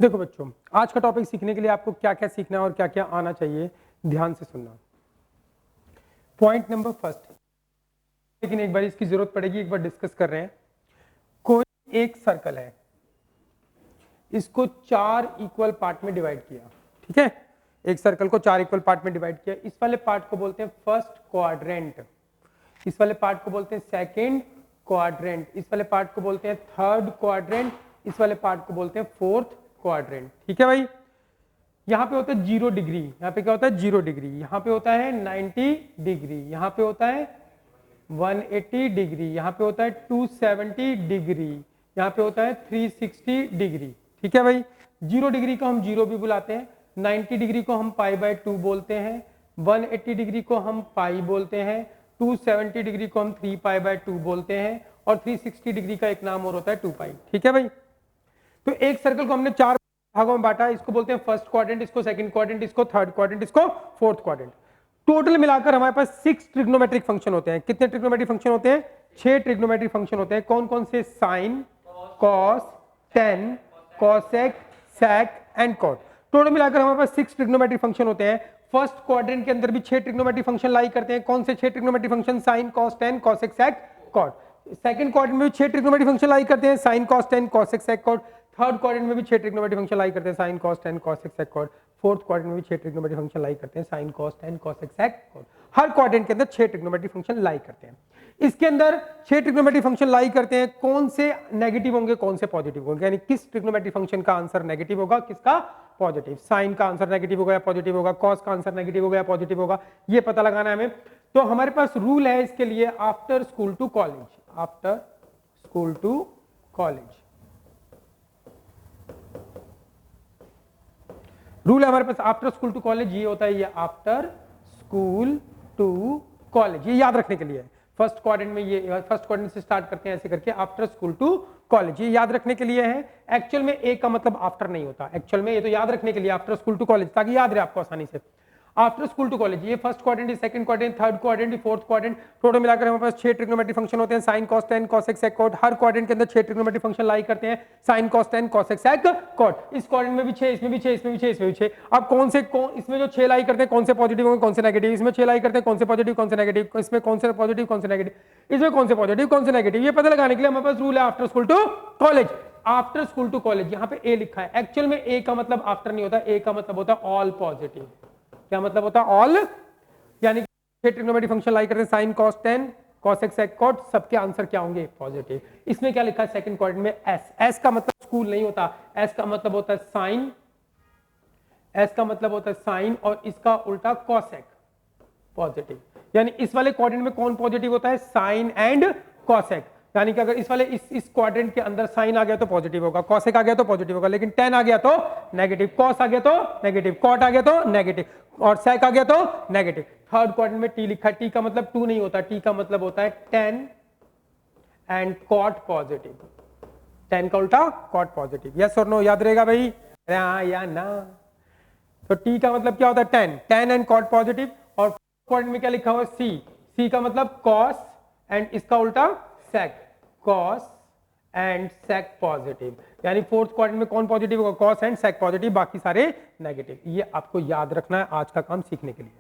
देखो बच्चों, आज का टॉपिक सीखने के लिए आपको क्या क्या सीखना है और क्या क्या आना चाहिए, ध्यान से सुनना। पॉइंट नंबर फर्स्ट, लेकिन एक बार इसकी जरूरत पड़ेगी, एक बार डिस्कस कर रहे हैं। कोई एक सर्कल है, इसको 4 इक्वल पार्ट में डिवाइड किया, ठीक है। एक सर्कल को 4 इक्वल पार्ट में डिवाइड किया। इस वाले पार्ट को बोलते हैं फर्स्ट क्वाड्रेंट, इस वाले पार्ट को बोलते हैं सेकेंड क्वाड्रेंट, इस वाले पार्ट को बोलते हैं थर्ड क्वाड्रेंट, इस वाले पार्ट को बोलते हैं फोर्थ क्वाड्रेंट, ठीक है भाई। यहाँ पे होता है 0 डिग्री, यहाँ पे क्या होता है 0 डिग्री, यहाँ पे होता है 90 डिग्री, यहाँ पे होता है 180 डिग्री, यहाँ पे होता है 270 डिग्री, यहाँ पे होता है 360 डिग्री, ठीक है भाई। 0 डिग्री को हम 0 भी बुलाते हैं, 90 डिग्री को हम π/2 बोलते हैं, 180 डिग्री को हम पाई बोलते हैं, 270 डिग्री को हम 3π/2 बोलते हैं, और 360 डिग्री का एक नाम और होता है 2π, ठीक है भाई। तो एक सर्कल को हमने 4 भागों में बांटा, इसको बोलते हैं फर्स्ट क्वाड्रेंट, इसको सेकंड क्वाड्रेंट, इसको थर्ड क्वाड्रेंट, इसको फोर्थ क्वाड्रेंट। टोटल मिलाकर हमारे पास 6 ट्रिग्नोमेट्रिक फंक्शन होते हैं। कितने ट्रिग्नोमेट्रिक फंक्शन होते हैं? 6 ट्रिग्नोमेट्रिक फंक्शन होते हैं। कौन कौन से? Sine, cos, tan, cosec, sec and cot. Total मिलाकर हमारे पास 6 ट्रिग्नोमेट्रिक फंक्शन होते हैं। फर्स्ट क्वाड्रेंट के अंदर भी 6 ट्रिग्नोमेट्रिक फंक्शन लाई करते हैं। कौन से 6 trigonometric function? Sine, cos, tan, cosec, sec, cot. Second quadrant में भी 6 ट्रिग्नोमेट्रिक फंक्शन लाई करते हैं, sine, cos, tan, cosec, sec, cot. Third quadrant में भी 6 ट्रिग्नोमेट्रिक फंक्शन लाई करते हैं, sine, cos, tan, cosec, sec, cot. Fourth quadrant में भी 6 ट्रिग्नोमेट्रिक फंक्शन लाई करते हैं, sine, cos, tan, cosec, sec, cot. हर क्वाड्रेंट के अंदर 6 ट्रिग्नोमेट्रिक फंक्शन लाई करते हैं। इसके अंदर 6 ट्रिग्नोमेट्रिक फंक्शन लाई करते हैं, कौन से नेगेटिव होंगे, कौन से पॉजिटिव होंगे, यानी किस ट्रिग्नोमेट्रिक फंक्शन का आंसर नेगेटिव होगा, किसका पॉजिटिव। साइन का आंसर नेगेटिव होगा या पॉजिटिव होगा, कॉस का आंसर नेगेटिव होगा या पॉजिटिव होगा, ये पता लगाना है हमें। तो हमारे पास रूल है इसके लिए, after school to college, after school to college rule है हमारे पास आफ्टर स्कूल टू कॉलेज। ये होता है, ये आफ्टर स्कूल टू कॉलेज, ये याद रखने के लिए है। फर्स्ट क्वाड्रेंट में ये फर्स्ट क्वाड्रेंट से स्टार्ट करते हैं ऐसे करके, आफ्टर स्कूल टू कॉलेज, ये याद रखने के लिए है। एक्चुअल में ए का मतलब आफ्टर नहीं होता, एक्चुअल में ये तो याद रखने के लिए आफ्टर स्कूल टू कॉलेज, ताकि याद रहे आपको आसानी से। आफ्टर स्कूल टू कॉलेज, ये first quadrant, second quadrant, third quadrant, fourth quadrant. Total मिलाकर हमारे पास 6 ट्रिग्नोमेट्रिक फंक्शन होते हैं, sine, cos, tan, cosec, sec, cot. हर क्वाड्रेंट के अंदर 6 ट्रिग्नोमेट्रिक फंक्शन लाई करते हैं, sine, cos, tan, cosec, sec, cot. इस क्वाड्रेंट में भी 6, इसमें भी 6, इसमें भी 6, इसमें भी 6। अब इसमें जो 6 लाई करते हैं, कौन से पॉजिटिव होंगे, कौन से नेगेटिव। इसमें 6 लाई करते हैं, कौन से पॉजिटिव, कौन से नेगेटिव। इसमें कौन से पॉजिटिव, कौन से नेगेटिव, इसमें कौन से पॉजिटिव, कौन से नेगेटिव, ये पता लगाने के लिए हमारे पास रूल है after school to college. After school to college, यहाँ पे ए लिखा है, एक्चुअल में ए का मतलब आफ्टर नहीं होता, ए का मतलब होता है ऑल पॉजिटिव। क्या मतलब होता है? ऑल, यानी 6 ट्रिग्नोमेट्रिक फंक्शन लाई करते हैं, sine, cos, tan, cosec, sec, cot, सबके आंसर क्या होंगे? पॉजिटिव। इसमें क्या लिखा है सेकंड क्वाड्रेंट में? एस। एस का मतलब स्कूल नहीं होता, एस का मतलब होता है साइन, एस का मतलब होता है साइन, और इसका उल्टा कॉसेक, पॉजिटिव। यानी इस वाले क्वाड्रेंट में कौन पॉजिटिव होता है? Sine and cosec. यानी कि अगर इस वाले इस क्वाड्रेंट के अंदर साइन आ गया तो पॉजिटिव होगा, कॉसेक आ गया तो पॉजिटिव होगा, लेकिन टेन आ गया तो नेगेटिव, कॉस आ गया तो नेगेटिव, कॉट आ गया तो नेगेटिव, और सेक आ गया तो नेगेटिव। थर्ड क्वाड्रेंट में टी लिखा है, टी का मतलब 2 नहीं होता, टी का मतलब होता है tan and cot positive. Tan का उल्टा कॉट पॉजिटिव। यस और नो, याद रहेगा भाई? हाँ या ना? तो टी का मतलब क्या होता है? Tan, tan and cot positive. और क्वाड्रेंट में क्या लिखा हुआ है? सी। सी का मतलब कॉस एंड इसका उल्टा सेक, कॉस एंड सेक पॉजिटिव। यानी फोर्थ क्वाड्रेंट में कौन पॉजिटिव होगा? कॉस एंड सेक पॉजिटिव, बाकी सारे नेगेटिव। ये आपको याद रखना है आज का काम सीखने के लिए।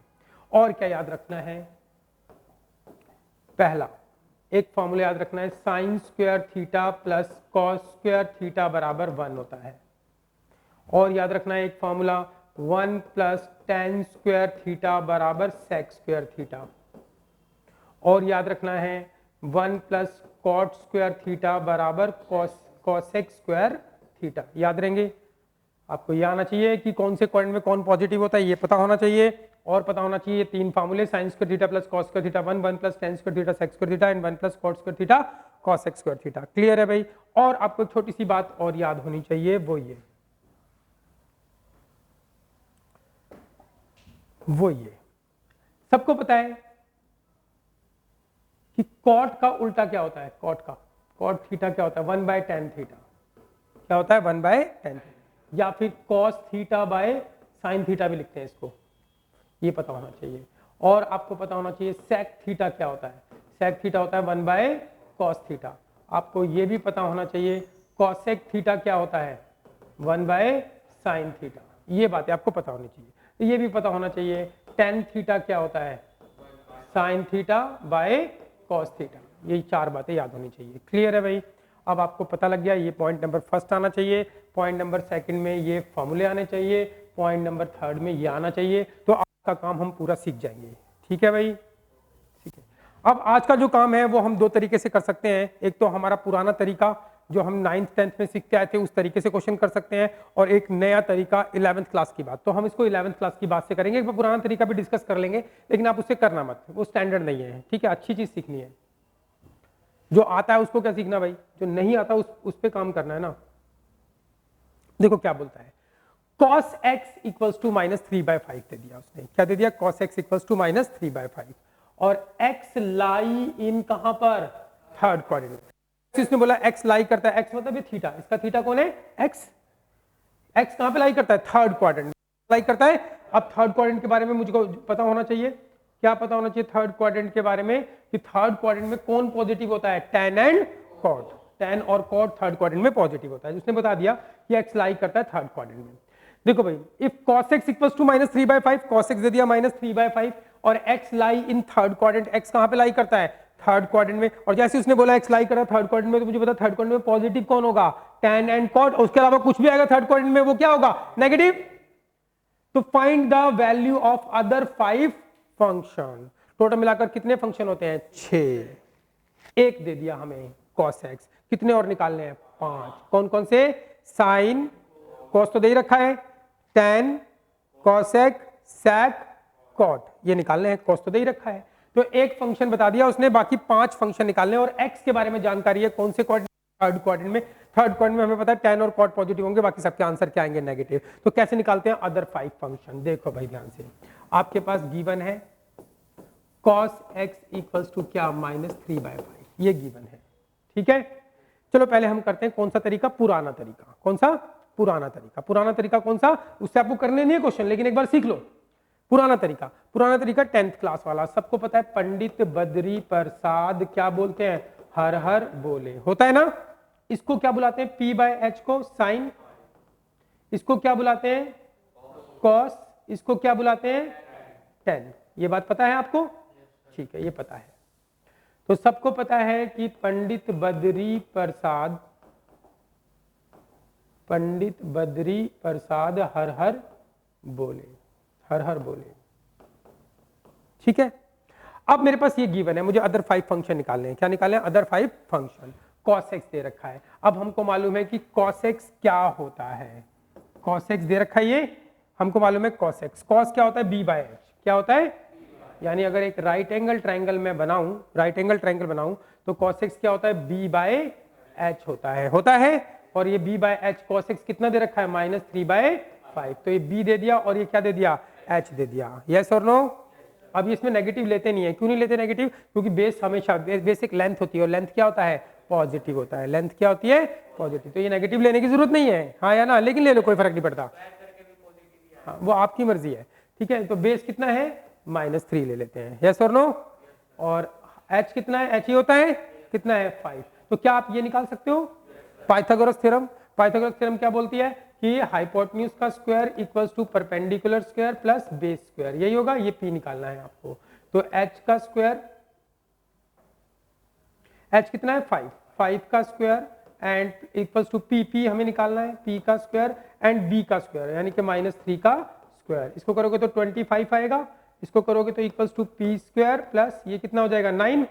और क्या याद रखना है? पहला एक फॉर्मूला याद रखना है, sign square theta plus cos square theta बराबर 1 होता है। और याद रखना है एक formula, 1 plus tan square theta बराबर सेक स्क्वायर थीटा। और याद रखना है 1 प्लस कॉट स्क्वायर थीटा बराबर कॉसेक स्क्वायर थीटा। याद रहेंगे? आपको यह आना चाहिए कि कौन से क्वाड्रेंट में कौन पॉजिटिव होता है, ये पता होना चाहिए। और पता होना चाहिए 3 फार्मूले, sine square theta plus cos square theta 1, 1 plus tan square theta sec square theta and 1 plus cot square theta cosec square theta. Clear है भाई? और आपको एक छोटी सी बात और याद होनी चाहिए, वो ये सबको पता है कि कॉट का उल्टा क्या होता है? कॉट थीटा क्या होता है? 1/tan theta. क्या होता है? 1/tan। या फिर cos theta by sine theta भी लिखते हैं इसको, ये पता होना चाहिए। और आपको पता होना चाहिए सेक थीटा क्या होता है? सेक थीटा होता है 1/cos थीटा। आपको ये भी पता होना चाहिए कॉसेक थीटा क्या होता है? 1 बाय साइन थीटा। ये बातें आपको पता होनी चाहिए। ये भी पता होना चाहिए टेन थीटा क्या होता है, sine theta by cos theta. यही 4 बातें याद होनी चाहिए। क्लियर है भाई? अब आपको पता लग गया, ये पॉइंट नंबर फर्स्ट आना चाहिए, पॉइंट नंबर सेकंड में ये फॉर्मूले आने चाहिए, पॉइंट नंबर थर्ड में ये आना चाहिए, तो आपका काम हम पूरा सीख जाएंगे। ठीक है भाई? ठीक है। अब आज का जो काम है वो हम 2 तरीके से कर सकते हैं। एक तो हमारा पुराना तरीका जो हम 9th 10th में सीखते आए थे उस तरीके से क्वेश्चन कर सकते हैं, और एक नया तरीका 11th क्लास की बात। तो हम इसको 11th क्लास की बात से करेंगे। एक बार पुराना तरीका भी डिस्कस कर लेंगे, लेकिन आप उससे करना मत, वो स्टैंडर्ड नहीं है। ठीक है? अच्छी चीज सीखनी है। जो आता है उसको क्या सीखना भाई, जो नहीं आता उस पे काम करना है ना। देखो क्या बोलता है, cos x इक्वल्स टू -3/5 दे दिया उसने। क्या दे दिया? cos x इक्वल्स टू -3/5, और x लाई इन कहां पर, थर्ड क्वाड्रेंट। इसने बोला x लाई करता है, x मतलब ये थीटा, इसका थीटा कौन है, x कहां पे लाई करता है, थर्ड क्वाड्रेंट लाई करता है। अब थर्ड क्वाड्रेंट के बारे में मुझको पता होना चाहिए। क्या पता होना चाहिए थर्ड क्वाड्रेंट के बारे में, कि थर्ड क्वाड्रेंट में कौन पॉजिटिव होता है, tan एंड cot। tan और cot थर्ड क्वाड्रेंट में पॉजिटिव होता है। उसने बता दिया कि x लाई करता है थर्ड क्वाड्रेंट में। देखो भाई, if cos x equals to -3/5, cos x दे दिया -3/5, और x lie in third quadrant, x कहां पे लाई करता है, थर्ड क्वाड्रेंट में। और जैसे उसने बोला x लाई कर रहा है थर्ड क्वाड्रेंट में, तो मुझे पता थर्ड क्वाड्रेंट में पॉजिटिव कौन होगा, tan एंड cot। उसके अलावा कुछ भी आएगा थर्ड क्वाड्रेंट में वो क्या होगा, नेगेटिव। तो find the value of other 5 function. Total मिलाकर कितने फंक्शन होते हैं, 6। एक दे दिया हमें cos x, कितने और निकालने हैं, 5। कौन कौन से, साइन, cos तो दे ही रखा है, tan, cosec, sec, cot, ये निकालने हैं। cos तो दे ही रखा है, तो एक फंक्शन बता दिया उसने, बाकी 5 फंक्शन निकालने। और x के बारे में जानकारी है, कौन से क्वाड्रेंट, थर्ड क्वाड्रेंट में। थर्ड क्वाड्रेंट में हमें पता है tan और cot पॉजिटिव होंगे, बाकी सबके आंसर क्या आएंगे, नेगेटिव। तो कैसे निकालते हैं अदर 5 फंक्शन। देखो भाई ध्यान से, आपके पास गिवन है cos x इक्वल्स टू क्या, -3/5, ये गिवन है। ठीक है, चलो पहले हम करते हैं कौन सा तरीका, पुराना तरीका। कौन सा, पुराना तरीका। पुराना तरीका कौन सा, उससे आपको करने नहीं है क्वेश्चन, लेकिन एक बार सीख लो। पुराना तरीका, पुराना तरीका 10th क्लास वाला, सबको पता है, पंडित बद्री प्रसाद क्या बोलते हैं, हर हर बोले, होता है ना। इसको क्या बुलाते हैं, p/h को साइन, इसको क्या बुलाते हैं, कॉस, इसको क्या बुलाते हैं, tan। ये बात पता है आपको? ठीक है, ये पता है। तो सबको पता है कि पंडित बद्री प्रसाद हर हर बोले, हर हर बोले। ठीक है, अब मेरे पास ये गिवन है, मुझे अदर 5 फंक्शन निकालने हैं। क्या निकालने हैं, अदर 5 फंक्शन। cos x दे रखा है, अब हमको मालूम है कि cos x क्या होता है। cos x दे रखा है, ये हमको मालूम है cos x। cos क्या होता है, b/h। क्या होता है, यानी अगर एक राइट एंगल ट्रायंगल में बनाऊं, राइट एंगल ट्रायंगल बनाऊं, तो cos x क्या होता है, b/h होता है। और ये b/h, cos x कितना दे रखा है, -3/5। तो ये b दे दिया, और ये क्या दे दिया, h दे दिया। यस और नो? अब इसमें नेगेटिव लेते नहीं है। क्यों नहीं लेते नेगेटिव, क्योंकि बेस हमेशा, बेसिक लेंथ होती है, और लेंथ क्या होता है, पॉजिटिव होता है। लेंथ क्या होती है, पॉजिटिव। तो ये नेगेटिव लेने की जरूरत नहीं है, हाँ या ना, लेकिन ले लो, कोई फर्क नहीं पड़ता। हाँ, वो आपकी मर्जी है। ठीक है, तो बेस कितना है, -3 ले लेते हैं। यस और नो? और h कितना है, h ही होता है, कितना है, 5। तो क्या आप ये निकाल सकते हो, पाइथागोरस थ्योरम। पाइथागोरस थ्योरम क्या बोलती है कि हाइपोटेन्यूज का square equals to perpendicular square plus base square, यही होगा। ये p निकालना है आपको। तो h का स्क्वायर, h कितना है, 5 का square and equals to p हमें निकालना है, p का स्क्वायर एंड b का स्क्वायर, यानी कि -3 का स्क्वायर। इसको करोगे तो 25 आएगा, इसको करोगे तो equals to p square plus ये कितना हो जाएगा, 9।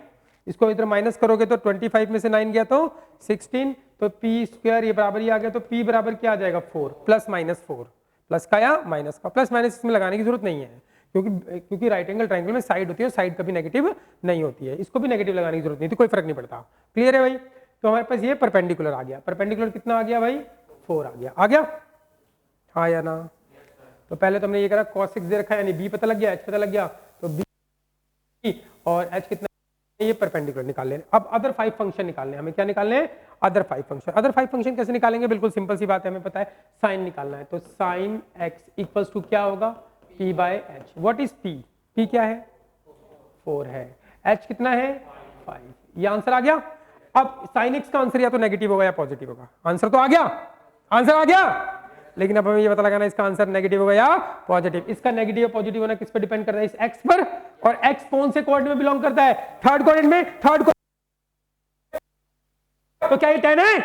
इसको इधर माइनस करोगे तो 25 में से 9 गया तो 16, तो p स्क्वायर ये बराबर ही आ गया। तो p बराबर क्या आ जाएगा, 4 + -4, प्लस का या माइनस का। प्लस माइनस इसमें लगाने की जरूरत नहीं है, क्योंकि राइट एंगल ट्रायंगल में साइड होती है, साइड कभी नेगेटिव नहीं होती है। इसको भी नेगेटिव लगाने की जरूरत नहीं थी, कोई फर्क नहीं पड़ता। क्लियर है भाई? तो हमारे पास ये परपेंडिकुलर आ गया। परपेंडिकुलर कितना आ गया भाई, 4 आ गया, हाँ या ना। तो पहले तो हमने ये करा, cos x दे रखा है, यानी b पता लग गया, h पता लग गया, तो b और h कितना, ये परपेंडिकुलर निकाल लें। अब अदर 5 फंक्शन निकालने हैं हमें। क्या निकालने हैं, अदर 5 फंक्शन। अदर 5 फंक्शन कैसे निकालेंगे, बिल्कुल सिंपल सी बात है, हमें पता है साइन निकालना है। तो साइन x इक्वल्स टू क्या होगा, p/h। What is p? p क्या है, 4 है, h कितना है, 5। ये आंसर आ गया। अब साइन x का आंसर या तो नेगेटिव होगा या पॉजिटिव होगा। आंसर तो आ गया, आंसर आ गया। लेकिन अब हमें ये पता लगाना इसका आंसर नेगेटिव होगा या पॉजिटिव। इसका नेगेटिव या पॉजिटिव होना किस पर डिपेंड करता है? इस एक्स पर। और एक्स कौन से क्वाड्रेंट में बिलोंग करता है? थर्ड क्वाड्रेंट में। थर्ड तो क्या ये tan है?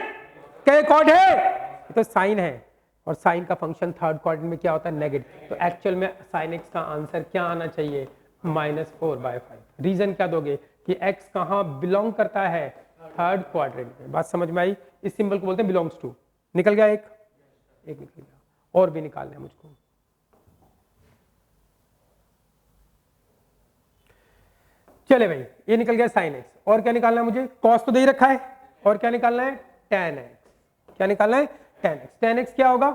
क्या ये कॉट है? तो साइन है, और साइन का फंक्शन थर्ड क्वाड्रेंट में क्या होता है? नेगेटिव। तो एक्चुअल में साइन एक्स का आंसर क्या आना चाहिए? -4/5। रीजन क्या दोगे कि एक्स कहां बिलोंग करता है? थर्ड क्वाड्रेंट में। बात समझ में आई? इस सिंबल को बोलते हैं बिलोंग्स टू। निकल गया एक निकल गया, और भी निकालना है मुझको। चले भाई, ये निकल गया साइन एक्स। और क्या निकालना है मुझे? कॉस तो दे ही रखा है, और क्या निकालना है? tan x। क्या निकालना है? tan x। tan x क्या होगा?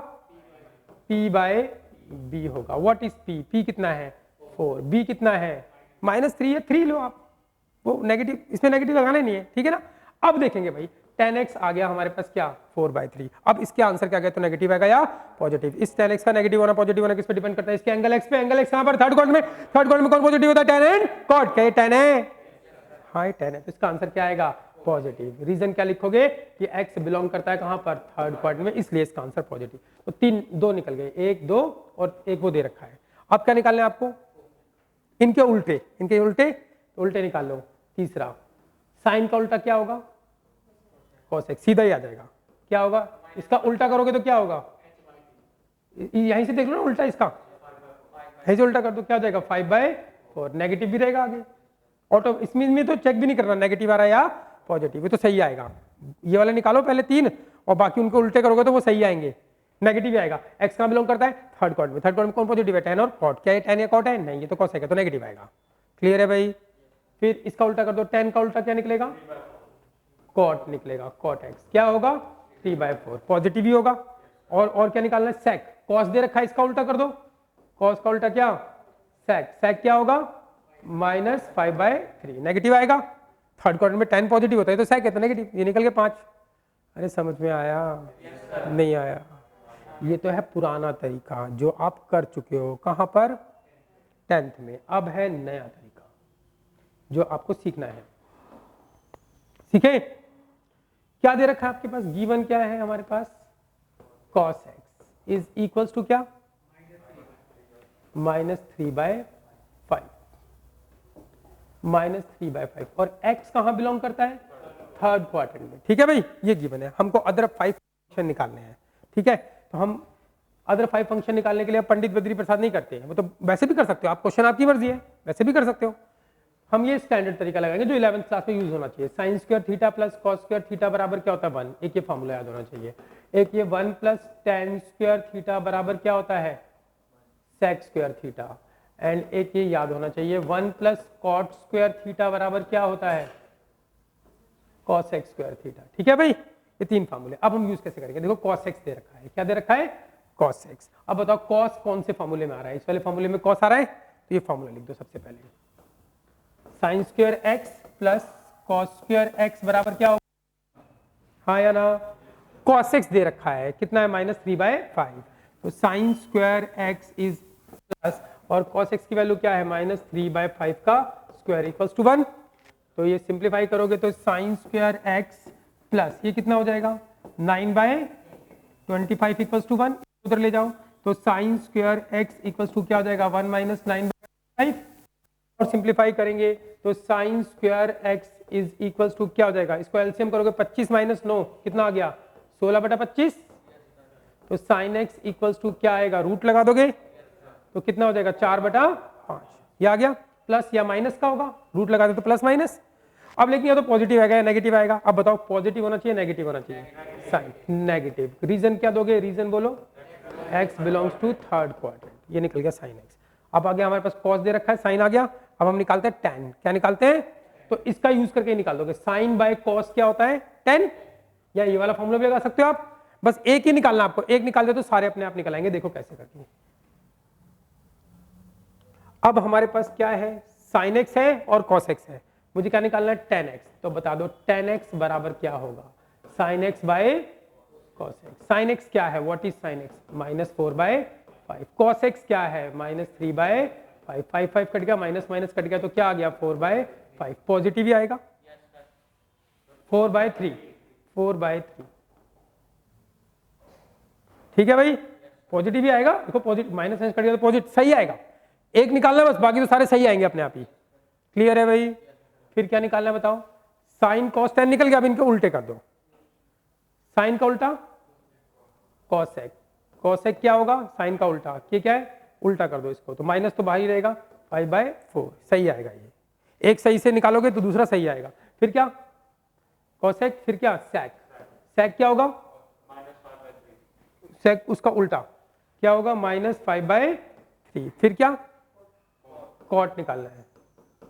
p/b होगा। What is p? p कितना है? 4। b कितना है? -3 है। 3 लो आप, वो नेगेटिव, इसमें नेगेटिव लगाना ही नहीं है, ठीक है ना। अब देखेंगे भाई, tan x आ गया हमारे पास क्या? 4/3। अब इसके आंसर क्या गया? तो नेगेटिव आएगा या पॉजिटिव? इस tan x का नेगेटिव होना पॉजिटिव होना किस पे डिपेंड करता है? इसके एंगल x पे। एंगल x कहां पर? थर्ड क्वाड्रेंट में। थर्ड क्वाड्रेंट में कौन पॉजिटिव होता है? tan and cot। क्या ये tan है? हाँ ये tan है। तो इसका आंसर क्या आएगा? पॉजिटिव। रीजन क्या लिखोगे कि x बिलोंग करता है कहां पर? थर्ड क्वाड्रेंट में, इसलिए इसका आंसर पॉजिटिव। तो 2 निकल गए, 1 2 और एक वो दे रखा है। अब क्या निकालना है आपको? इनके उल्टे। तो उल्टे निकाल लो। तीसरा, साइन का उल्टा क्या होगा? cos x। सीधा ही आ जाएगा। क्या होगा? इसका उल्टा करोगे तो क्या होगा? यहीं से देख लो ना उल्टा इसका, यहीं से उल्टा कर दो, क्या हो जाएगा? 5/4। नेगेटिव भी रहेगा आगे ऑटो। इसमें तो चेक भी नहीं करना नेगेटिव आ रहा है या पॉजिटिव, तो सही आएगा। ये वाले निकालो पहले 3, और बाकी उनको उल्टे करोगे तो वो सही आएंगे, नेगेटिव आएगा। एक्स कहां बिलोंग करता है? थर्ड क्वाड्रेंट में। थर्ड क्वाड्रेंट में कौन पॉजिटिव है? tan और cot। क्या ये tan या cot है? नहीं, ये तो cos है, तो नेगेटिव आएगा। क्लियर है भाई? फिर इसका उल्टा कर दो। tan का उल्टा क्या निकलेगा? cot निकलेगा। cot x क्या होगा? 3/4। पॉजिटिव ही होगा। और क्या निकालना है? sec। cos दे रखा है, इसका उल्टा कर दो। cos का उल्टा क्या? sec। sec क्या होगा? -5/3। नेगेटिव आएगा। थर्ड क्वाड्रेंट में tan पॉजिटिव होता है, तो sec है तो नेगेटिव। ये निकल के 5। अरे समझ में आया? नहीं आया? ये तो है पुराना तरीका जो आप कर चुके हो। कहां पर? 10th में। अब है नया तरीका जो आपको सीखना है। सीखे? क्या दे रखा है आपके पास? गिवन क्या है हमारे पास? cos x is equals to क्या? -3/5। -3/5। और x कहां बिलोंग करता है? थर्ड क्वाड्रेंट में। ठीक है भाई, ये गिवन है। हमको अदर 5 फंक्शन निकालने हैं। ठीक है, तो हम अदर 5 फंक्शन निकालने के लिए पंडित बद्री प्रसाद नहीं करते हैं, वो तो वैसे भी कर सकते हो आप, क्वेश्चन आपकी मर्जी है, वैसे भी कर सकते हो। हम ये स्टैंडर्ड तरीका लगाएंगे जो 11th क्लास में यूज होना चाहिए। sin square theta plus cos square theta बराबर क्या होता है? 1। एक ये फॉर्मूला याद होना चाहिए। एक ये 1 प्लस tan स्क्वायर थीटा बराबर क्या होता है? sec square theta. एंड एक ये याद होना चाहिए 1 प्लस cot स्क्वायर थीटा बराबर क्या होता है? cos x square theta. ठीक है भाई, ये 3 फार्मूले। अब हम यूज कैसे करेंगे? देखो cos x दे रखा है, क्या दे रखा है? cos x। अब बताओ cos कौन से फार्मूले में आ रहा है? इस वाले फार्मूले में cos आ रहा है, तो ये फार्मूला लिख दो सबसे पहले। sin square x plus cos square x बराबर क्या होगा? हाँ या ना? cos x दे रखा है, कितना है? -3/5। तो sin square x is plus, और cos x की वैल्यू क्या है? -3/5 का स्क्वायर इक्वल्स टू 1। तो ये सिंप्लीफाई करोगे तो sin स्क्वायर x प्लस ये कितना हो जाएगा? 9/25 इक्वल्स टू 1। उधर ले जाओ तो sin square x equals to क्या हो जाएगा? 1 - 9/5। और सिंप्लीफाई करेंगे तो sin square x is equals to क्या हो जाएगा? इसको एलसीएम करोगे 25 - 9 कितना आ गया? 16/25। तो sin x इक्वल्स टू क्या आएगा? रूट लगा दोगे तो कितना हो जाएगा? 4/5। ये आ गया। प्लस या माइनस का होगा, रूट लगा दे तो प्लस माइनस। अब लेकिन या तो पॉजिटिव आएगा या नेगेटिव आएगा। अब बताओ पॉजिटिव होना चाहिए नेगेटिव होना चाहिए? Sign negative. रीजन क्या दोगे? रीजन बोलो। x belongs to third quadrant. ये निकल गया sin x। अब आगे हमारे पास cos दे रखा है, sin आ गया। अब हम निकालते हैं tan। क्या निकालते हैं? तो इसका यूज करके निकाल दोगे। sin बाय cos क्या होता है? tan। या ये वाला फॉर्मूला भी लगा सकते हो आप, बस एक ही निकालना आपको। एक निकाल दे तो सारे अपने आप निकल आएंगे। देखो कैसे करके। अब हमारे पास क्या है? sin x है और cos x है। मुझे क्या निकालना है? tan x। तो बता दो tan x बराबर क्या होगा? sin x by cos x। sin x क्या है? What is sin x? -4/5। cos x क्या है? -3/5। 5 5 कट गया, माइनस माइनस कट गया, तो क्या आ गया? 4/5। पॉजिटिव ही आएगा। 4/3। 4/3। ठीक है भाई, पॉजिटिव ही आएगा, देखो पॉजिटिव माइनस साइन कट गया तो पॉजिटिव सही आएगा, एक निकालना बस, बाकी तो सारे सही आएंगे अपने आप ही। क्लियर है भाई? फिर क्या निकालना है बताओ? साइन कॉस टेन निकल गया, अब इनके उल्टे कर दो, साइन का उल्टा कॉसेक, कॉसेक क्या होगा? साइन का उल्टा, ये क्या है? उल्टा कर दो इसको, तो माइनस तो बाहर ही रहेगा, 5/4 सही आएगा ये, एक सही से निकालोगे तो दूसरा सही आएगा। फिर क्या? कॉसेक, फिर क्या? सेक, सेक क्या होगा? सेक उसका उल्टा क्या होगा? -5/3। फिर क्या? कॉट निकालना है,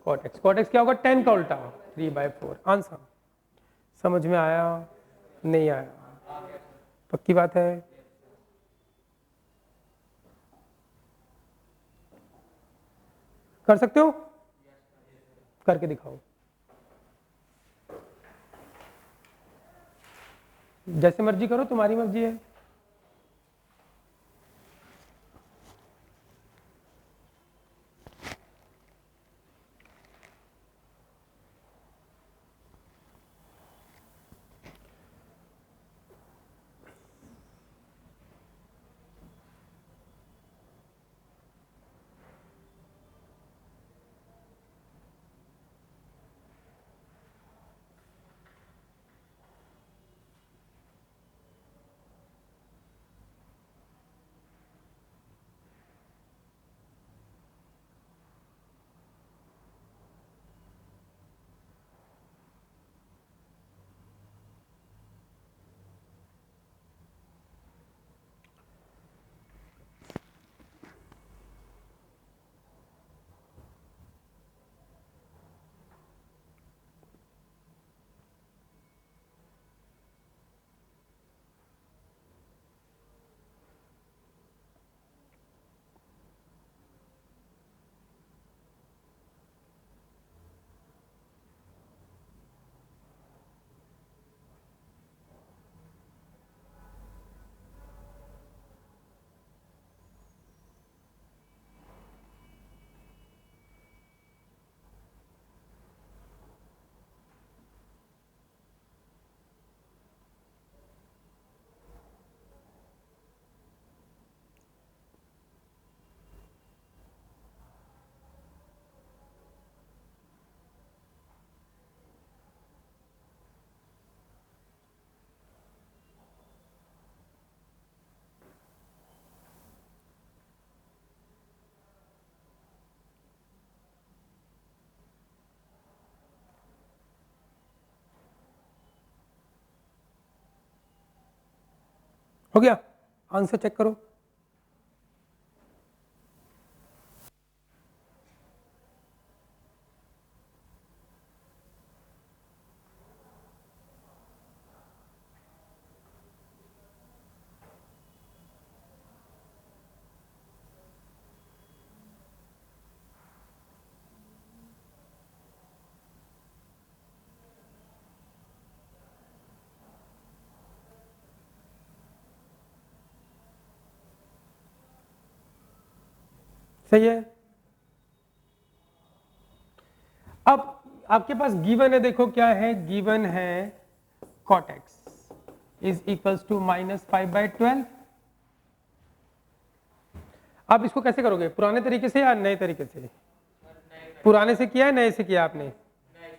कॉट एक्स, कॉट एक्स क्या होगा? 10 का उल्टा 3/4। आंसर समझ में आया? नहीं आया? पक्की बात है? कर सकते हो? करके दिखाओ, जैसे मर्जी करो, तुम्हारी मर्जी है। हो गया? आंसर चेक करो। सही है। अब आपके पास गिवन है, देखो क्या है गिवन है, cot x is equals to -5/12। आप इसको कैसे करोगे? पुराने तरीके से या नए तरीके से? पुराने से किया है, नए से किया आपने?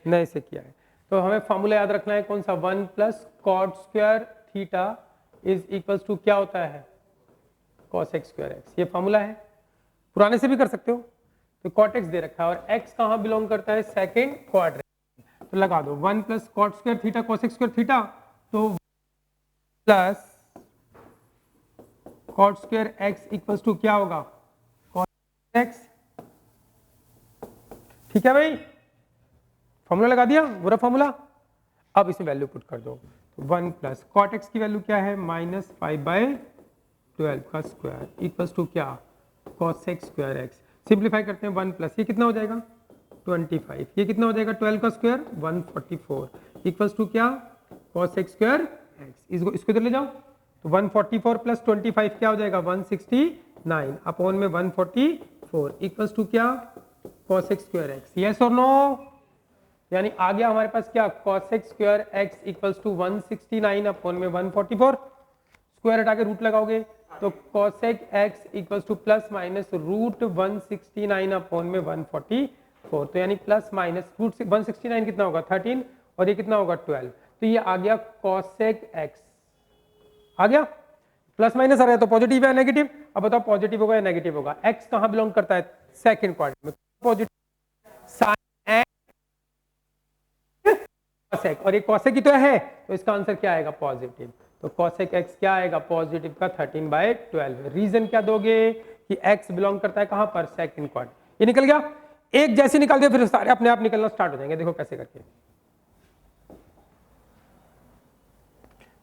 नए से किया है। तो हमें फॉर्मूला याद रखना है, कौन सा? 1 + cot square theta is equals to क्या होता है? cos x square x। ये फॉर्मूला है, पुराने से भी कर सकते हो। तो cot x दे रखा है और x कहाँ बिलोंग करता है? Second quadrant. तो लगा दो 1 + cot square theta cos x square theta, तो plus cot square x equals to क्या होगा? cos x। ठीक है भाई, फॉर्मूला लगा दिया, पूरा फॉर्मूला। अब इसमें वैल्यू पुट कर दो, तो 1 + cot x की वैल्यू क्या है? -5/12 का स्क्वायर इक्वल्स टू क्या? cos x square x। Simplify करते हैं, 1 + ये कितना हो जाएगा? 25। ये कितना हो जाएगा? 12 का स्क्वायर 144 इक्वल्स टू क्या? cos x square x। इसको इधर ले जाओ, तो 144 + 25 क्या हो जाएगा? 169 अपॉन में 144 इक्वल्स टू क्या? cos x square x। Yes और नो? यानी आ गया हमारे पास क्या? cos x square x equals to 169 upon में 144। स्क्वायर हटा के रूट लगाओगे तो cosec x equals to plus minus root 169 upon में 144, तो यानी प्लस माइनस रूट 169 कितना होगा 13 और ये कितना होगा 12, तो ये आ गया cosec x, आ गया प्लस माइनस आ रहा है तो पॉजिटिव है नेगेटिव, अब बताओ पॉजिटिव होगा या नेगेटिव होगा, x कहां बिलोंग करता है सेकंड क्वाड्रेंट में, पॉजिटिव साइन cosec और ये cosec ही तो है तो इसका आंसर क्या आएगा पॉजिटिव, तो cosec x क्या आएगा पॉजिटिव का 13/12। रीजन क्या दोगे कि x बिलोंग करता है कहां पर सेकंड क्वाड्रेंट, ये निकल गया, एक जैसे निकाल दिया फिर सारे अपने आप निकलना स्टार्ट हो जाएंगे, देखो कैसे करके,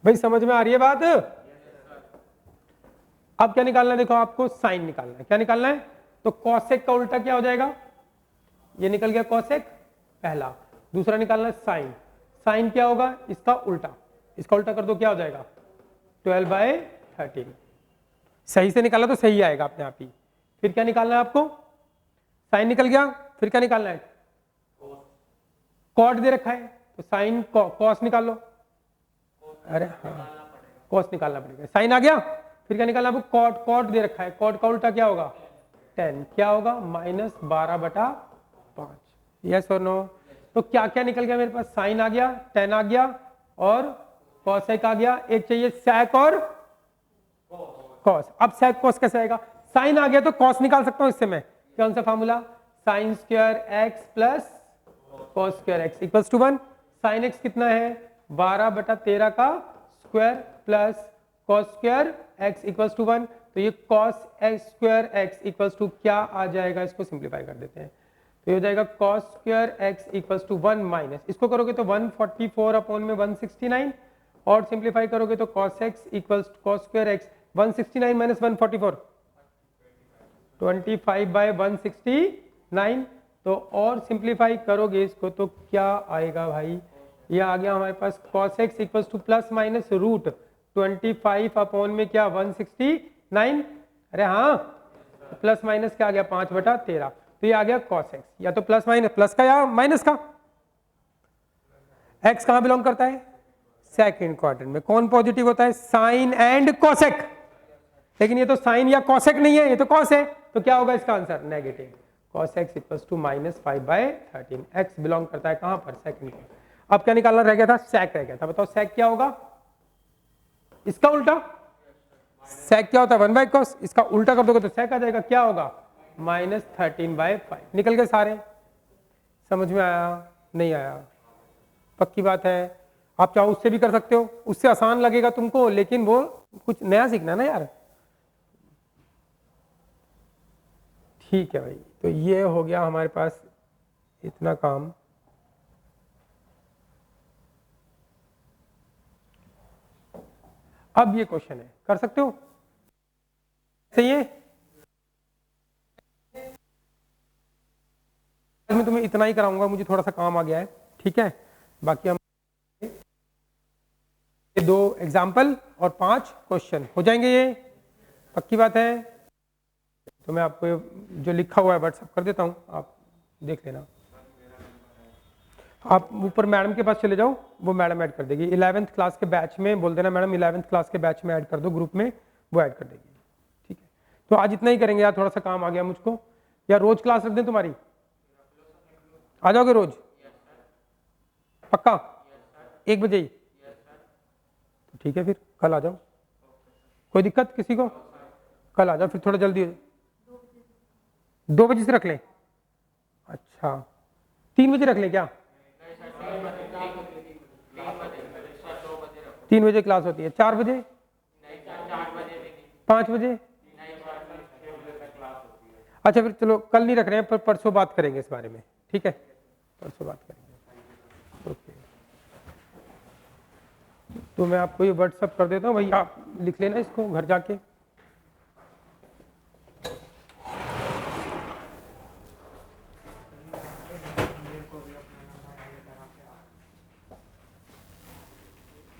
भाई समझ में आ रही है बात। अब क्या निकालना है, देखो आपको साइन निकालना है, क्या निकालना है, तो cosec का उल्टा क्या हो जाएगा, ये निकल गया cosec पहला, दूसरा निकालना है साइन, साइन क्या होगा इसका उल्टा कर दो क्या हो जाएगा 12/13, सही से निकाला तो सही आएगा अपने आप ही। फिर क्या निकालना है आपको, साइन निकल गया, फिर क्या निकालना है कॉट दे रखा है तो साइन कॉस निकाल लो, अरे हाँ कॉस निकालना पड़ेगा, साइन आ गया, फिर क्या निकालना आपको कॉट दे रखा है, कॉट का उल्टा क्या होगा 10, क्या होगा -12/5, यस और नो, तो क्या क्या निकल गया मेरे पास, साइन आ गया 10 आ गया और कॉसेक आ गया, एक चाहिए sec और कॉस, अब sec कॉस कैसे आएगा, साइन आ गया तो कॉस निकाल सकता हूं इससे मैं, कौन सा formula sin square x plus cos square x equals to 1, sin x कितना है 12/13 का square plus cos square x equals to 1, तो ये cos x square x equals to क्या आ जाएगा, इसको सिंप्लीफाई कर देते हैं, तो ये हो जाएगा cos square x equals to 1 minus, इसको करोगे तो 144 अपॉन में 169 और सिंप्लीफाई करोगे तो cos x equals cos square x 169 minus 144 25/169, तो और सिंप्लीफाई करोगे इसको तो क्या आएगा भाई, ये आ गया हमारे पास cos x equals to plus minus root 25 upon में क्या 169, अरे हाँ प्लस माइनस क्या आ गया 5/13, तो ये आ गया cos x, या तो प्लस माइनस प्लस का या माइनस का, x कहां बिलोंग करता है सेकंड क्वाड्रेंट में, कौन पॉजिटिव होता है साइन एंड cosec, लेकिन ये तो साइन या cosec नहीं है, ये तो cos है, तो क्या होगा इसका answer negative, cos x equals to -5/13, x belong करता है कहां पर सेकंड क्वाड्रेंट। अब क्या निकालना रह गया था, sec रह गया था, बताओ sec क्या होगा, इसका उल्टा, sec क्या होता है 1/cos, इसका उल्टा कर दोगे तो sec आ जाएगा, क्या होगा -13/5, निकल गए सारे, समझ में आया नहीं आया, पक्की बात है, आप चाहो उससे भी कर सकते हो, उससे आसान लगेगा तुमको, लेकिन वो कुछ नया सीखना ना यार, ठीक है भाई, तो ये हो गया हमारे पास इतना काम, अब ये क्वेश्चन है, कर सकते हो सही है, मैं तुम्हें इतना ही कराऊंगा, मुझे थोड़ा सा काम आ गया है, ठीक है, बाकी हम 2 एग्जाम्पल और 5 क्वेश्चन हो जाएंगे, ये पक्की बात है, तो मैं आपको जो लिखा हुआ है व्हाट्सएप कर देता हूं, आप देख लेना, आप ऊपर मैडम के पास चले जाओ, वो मैडम ऐड कर देगी, 11th क्लास के बैच में बोल देना मैडम 11th क्लास के बैच में ऐड कर दो ग्रुप में, वो ऐड कर देगी, ठीक है, तो आज इतना ही करेंगे यार, थोड़ा सा काम आ गया मुझको, या रोज क्लास रख दें तुम्हारी, आ जाओगे रोज पक्का 1 बजे ही, तो ठीक है फिर कल आ जाओ, कोई दिक्कत किसी को, कल आ जाओ फिर थोड़ा जल्दी, 2 बजे से रख लें, अच्छा 3 बजे रख लें क्या, 3 बजे क्लास होती है, 4 बजे 5 बजे, अच्छा फिर चलो कल नहीं रख रहे हैं, पर परसों बात करेंगे इस बारे में, ठीक है परसों बात करेंगे, ओके, तो मैं आपको ये व्हाट्सअप कर देता हूँ भाई, आप लिख लेना इसको घर जाके।